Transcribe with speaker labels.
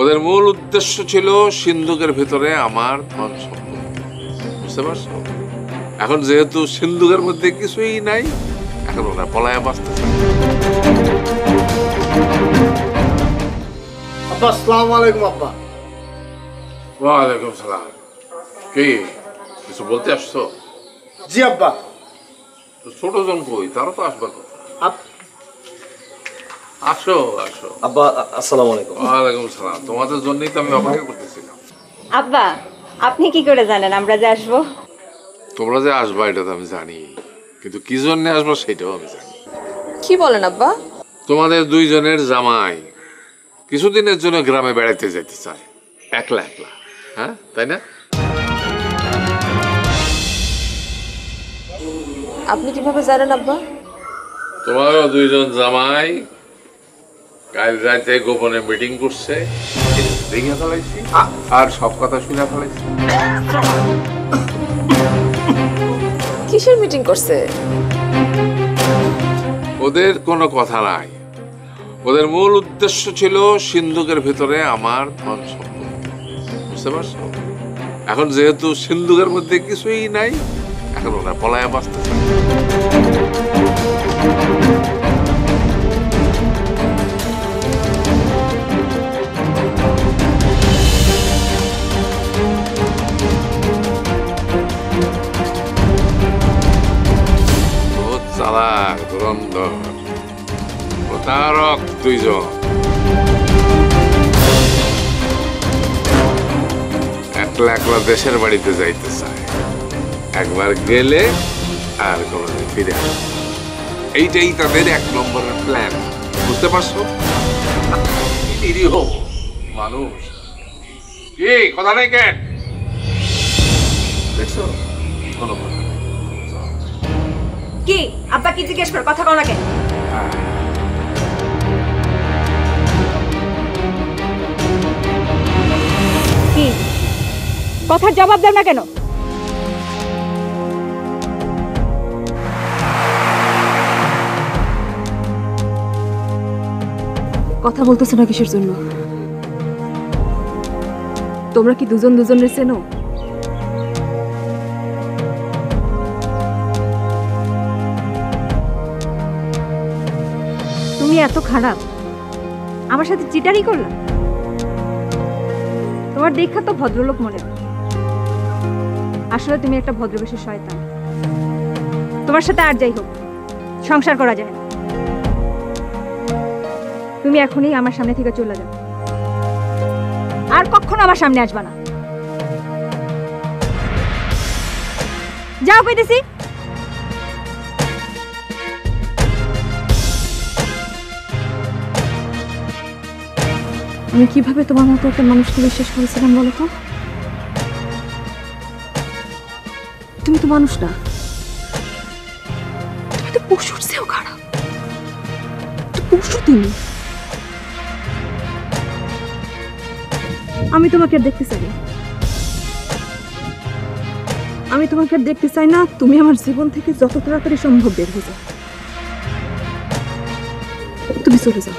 Speaker 1: ওদের মূল উদ্দেশ্য ছিল সিন্ধুকের ভেতরে আমার ধন সম্পদ, বুঝতে পারছো? এখন যেহেতু সিন্ধুকের মধ্যে কিছুই নাই, এখন ওরা পলায়া বাঁচতেছে।
Speaker 2: আব্বা আসসালামু আলাইকুম। আব্বা
Speaker 1: ওয়ালাইকুম সালাম। কি কিছু বলতে আসছো?
Speaker 2: জি আব্বা।
Speaker 1: ছোট জন কই? তারও তো আসবার কথা। আসো আসো।
Speaker 3: আব্বা আসসালামু আলাইকুম।
Speaker 1: ওয়ালাইকুম সালাম। তোমাদের জন্যই তো আমি অপেক্ষা করতেছিলাম।
Speaker 4: আব্বা আপনি কি করে জানেন আমরা যে আসবো?
Speaker 1: তোমরা যে আসবা এটা তো আমি জানি, কিন্তু কি জন্য আসবো সেটাও আমি জানি।
Speaker 5: কি বলেন আব্বা?
Speaker 1: তোমাদের দুইজনের জামাই কিছুদিনের জন্য গ্রামে বেড়াইতে যেতে চায়, একলা একলা। হ্যাঁ তাই না?
Speaker 5: আপনি কিভাবে জানেন আব্বা?
Speaker 1: তোমারও দুইজন জামাই কাল রাতে গোপনে মিটিং করছে, দেখে ফেলাইছি আর সব কথা শুনে ফেলাইছি।
Speaker 5: কিসের মিটিং করছে?
Speaker 1: ওদের কোনো কথা নাই, ওদের মূল উদ্দেশ্য ছিল সিন্ধুকের ভেতরে আমার ধন সম্পদ, বুঝতে পারছো? এখন যেহেতু সিন্ধুকের মধ্যে কিছুই নাই, এখন ওরা পলায়া বাঁচতেছে। চালাক, ধুরন্ধর, প্রতারক দুইজন। একলা একলা দেশের বাড়িতে যাইতে চায়, একবার গেলে আর কোনোদিন ফিরে আসে। এইটাই তাদের এক নম্বরের প্ল্যান, বুঝতে পারছো? নিরীহ মানুষ। কি কথা নেই কেন? দেখছো কোনো কথা নেই।
Speaker 4: কি আব্বা কি জিজ্ঞেস করে কথা কও না কেন? কি কথার জবাব দাও না কেন?
Speaker 6: কথা বলতেছো না কিসের জন্য? তোমরা কি দুজন দুজনের চেনো?
Speaker 4: তুমি এত খারাপ, আমার সাথে চিটারি করলা? তোমার দেখা তো ভদ্রলোক মনে হয়, আসলে তুমি একটা ভদ্রবেশের শয়তান। তোমার সাথে আর যাই হোক সংসার করা যায় না। তুমি এখনই আমার সামনে থেকে চলে যাও, আর কখনো আমার সামনে আসবা না। যাও কইতেছি।
Speaker 6: আমি কিভাবে তোমার মতো একটা মানুষকে বিশ্বাস করেছিলাম বলো তো? তুমি তো মানুষ না, তুমি তো পশুর চেয়েও খারাপ। পশু তুমি। আমি তোমাকে আর দেখতে চাই না, আমি তোমাকে আর দেখতে চাই না। তুমি আমার জীবন থেকে যত তাড়াতাড়ি সম্ভব বের হয়ে যাও। তুমি চলে যাও।